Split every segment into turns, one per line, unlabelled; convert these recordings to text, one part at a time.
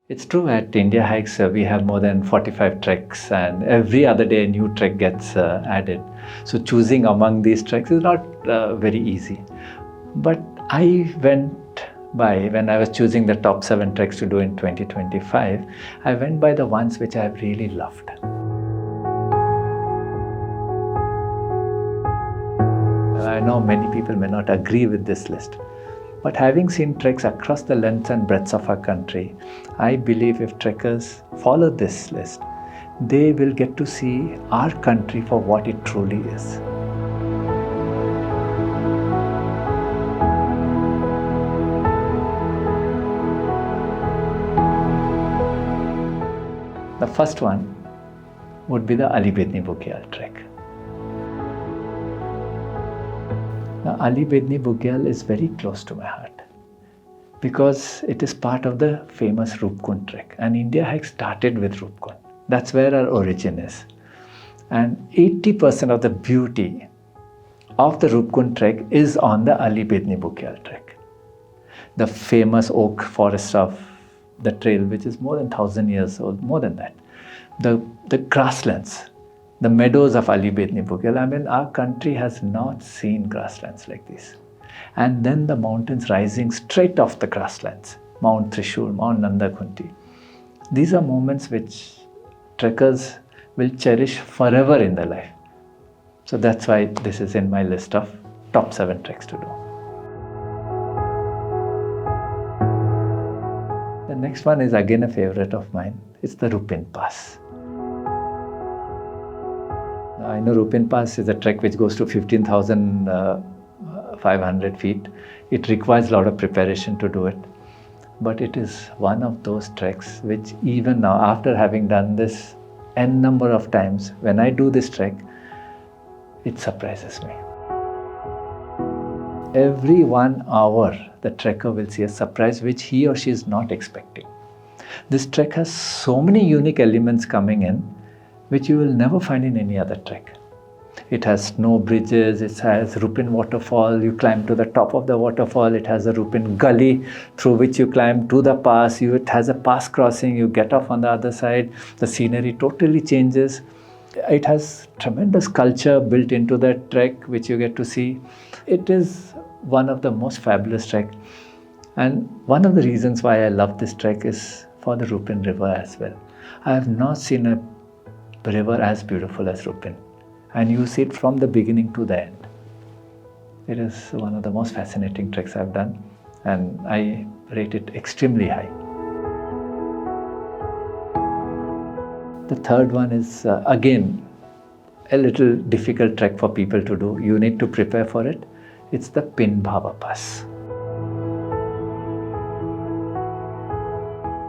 It's true, at Indiahikes we have more than 45 treks, and every other day a new trek gets added. So choosing among these treks is not very easy. But I went by, when I was choosing the top 7 treks to do in 2025, I went by the ones which I have really loved. I know many people may not agree with this list, but having seen treks across the length and breadth of our country, I believe if trekkers follow this list, they will get to see our country for what it truly is. The first one would be the Bedni Bugyal trek. Now, Bedni Bugyal is very close to my heart because it is part of the famous Rupin trek, and Indiahikes started with Rupin. That's where our origin is. And 80% of the beauty of the Rupin trek is on the Bedni Bugyal trek. The famous oak forest of the trail, which is more than 1,000 years old, more than that. The grasslands, the meadows of Bedni Bugyal. I mean, our country has not seen grasslands like this. And then the mountains rising straight off the grasslands, Mount Trishul, Mount Nandakunti. These are moments which trekkers will cherish forever in their life. So that's why this is in my list of top 7 treks to do. The next one is again a favorite of mine. It's the Rupin Pass. Now, I know Rupin Pass is a trek which goes to 15,500 feet. It requires a lot of preparation to do it. But it is one of those treks which even now, after having done this n number of times, when I do this trek, it surprises me. Every 1 hour, the trekker will see a surprise which he or she is not expecting. This trek has so many unique elements coming in, which you will never find in any other trek. It has snow bridges, it has Rupin waterfall, you climb to the top of the waterfall, it has a Rupin gully through which you climb to the pass, it has a pass crossing, you get off on the other side, the scenery totally changes. It has tremendous culture built into that trek which you get to see. It is one of the most fabulous trek, and one of the reasons why I love this trek is for the Rupin river as well. I have not seen a river as beautiful as Rupin, and you see it from the beginning to the end. It is one of the most fascinating treks I've done, and I rate it extremely high. The third one is again a little difficult trek for people to do. You need to prepare for it. It's the Bhaba Pass.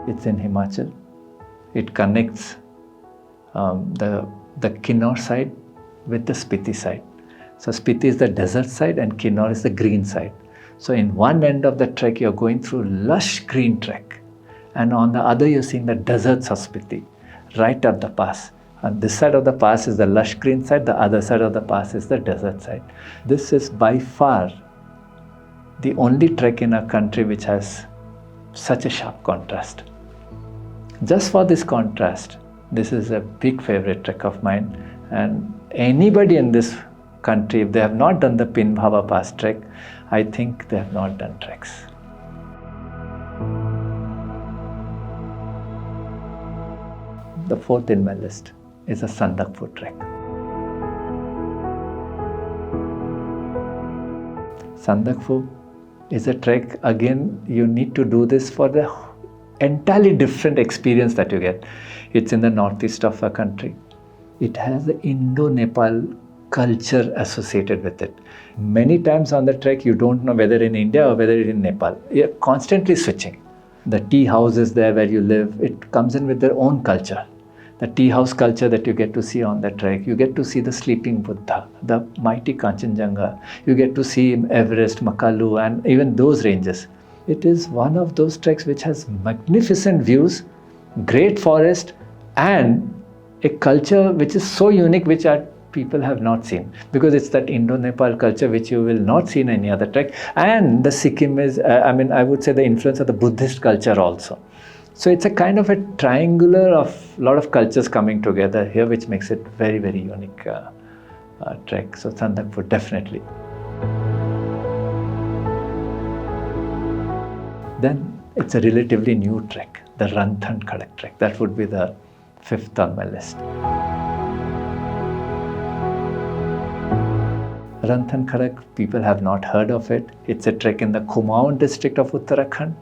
It's in Himachal. It connects the Kinnaur side with the Spiti side. So Spiti is the desert side and Kinnaur is the green side. So in one end of the trek, you're going through lush green trek, and on the other you're seeing the deserts of Spiti right up the pass. And this side of the pass is the lush green side, the other side of the pass is the desert side. This is by far the only trek in our country which has such a sharp contrast. Just for this contrast, this is a big favorite trek of mine, and anybody in this country, if they have not done the Bhaba Pass trek, I think they have not done treks. The fourth in my list is a Sandakphu trek. Sandakphu is a trek, again, you need to do this for the entirely different experience that you get. It's in the northeast of our country. It has the Indo-Nepal culture associated with it. Many times on the trek, you don't know whether in India or whether in Nepal. You're constantly switching. The tea houses there where you live, it comes in with their own culture. The tea house culture that you get to see on the trek. You get to see the sleeping Buddha, the mighty Kanchenjunga. You get to see Everest, Makalu, and even those ranges. It is one of those treks which has magnificent views, great forest, and a culture which is so unique, which our people have not seen, because it's that Indo-Nepal culture which you will not see in any other trek. And the Sikkim is, I would say, the influence of the Buddhist culture also. So it's a kind of a triangular of a lot of cultures coming together here, which makes it very, very unique trek. So Sandakphu, definitely. Then it's a relatively new trek, the Ranthan Kharak trek. That would be the 5th on my list. Ranthan Kharak, people have not heard of it. It's a trek in the Kumaon district of Uttarakhand,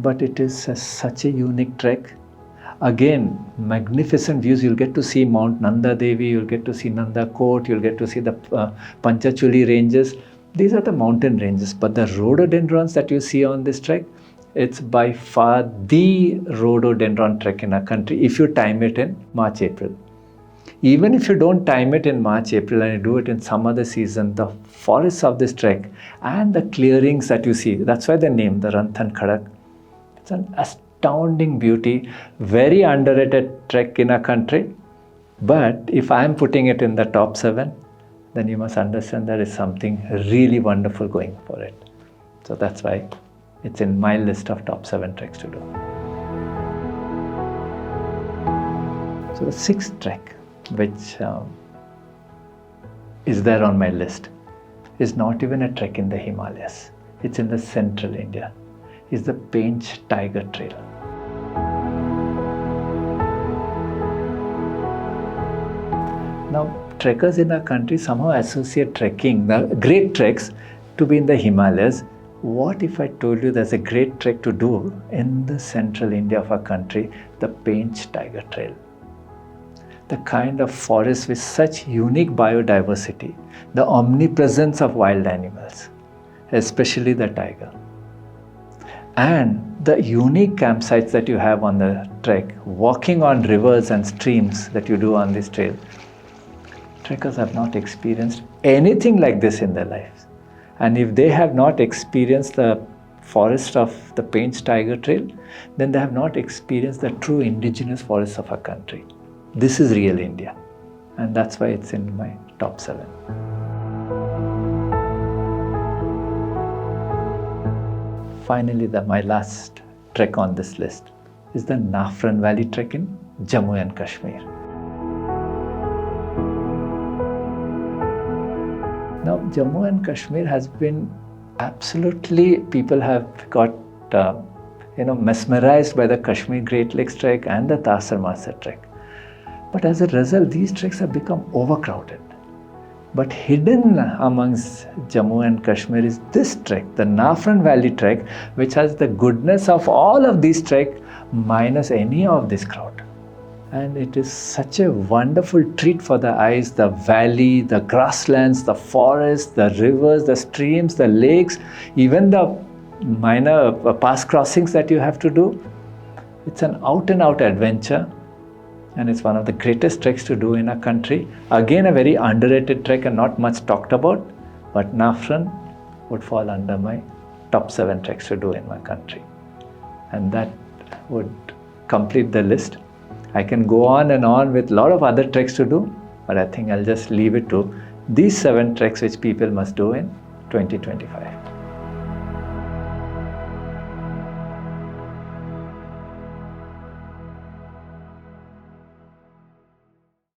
but it is such a unique trek. Again, magnificent views. You'll get to see Mount Nanda Devi, you'll get to see Nanda Kot, you'll get to see the Panchachuli ranges. These are the mountain ranges, but the rhododendrons that you see on this trek, it's by far the rhododendron trek in our country if you time it in March, April. Even if you don't time it in March, April and you do it in some other season, the forests of this trek and the clearings that you see, that's why the name, the Ranthan Kharak. It's an astounding beauty, very underrated trek in our country. But if I'm putting it in the top 7, then you must understand there is something really wonderful going for it. So that's why it's in my list of top 7 treks to do. So the 6th trek, which is there on my list, is not even a trek in the Himalayas. It's in the central India. It's the Pench Tiger Trail. Now, trekkers in our country somehow associate trekking, the great treks, to be in the Himalayas. What if I told you there's a great trek to do in the central India of our country, the Pench Tiger Trail? The kind of forest with such unique biodiversity, the omnipresence of wild animals, especially the tiger, and the unique campsites that you have on the trek, walking on rivers and streams that you do on this trail. Trekkers have not experienced anything like this in their lives. And if they have not experienced the forest of the Pench Tiger Trail, then they have not experienced the true indigenous forests of our country. This is real India, and that's why it's in my top 7. Finally, my last trek on this list is the Nafran Valley trek in Jammu and Kashmir. Now, Jammu and Kashmir has been absolutely, people have got mesmerized by the Kashmir Great Lakes trek and the Tasar Masar trek. But as a result, these treks have become overcrowded. But hidden amongst Jammu and Kashmir is this trek, the Nafran Valley trek, which has the goodness of all of these treks minus any of this crowd. And it is such a wonderful treat for the eyes, the valley, the grasslands, the forests, the rivers, the streams, the lakes, even the minor pass crossings that you have to do. It's an out-and-out adventure. And it's one of the greatest treks to do in our country. Again, a very underrated trek and not much talked about, but Nafran would fall under my top 7 treks to do in my country. And that would complete the list. I can go on and on with a lot of other treks to do, but I think I'll just leave it to these 7 treks which people must do in 2025.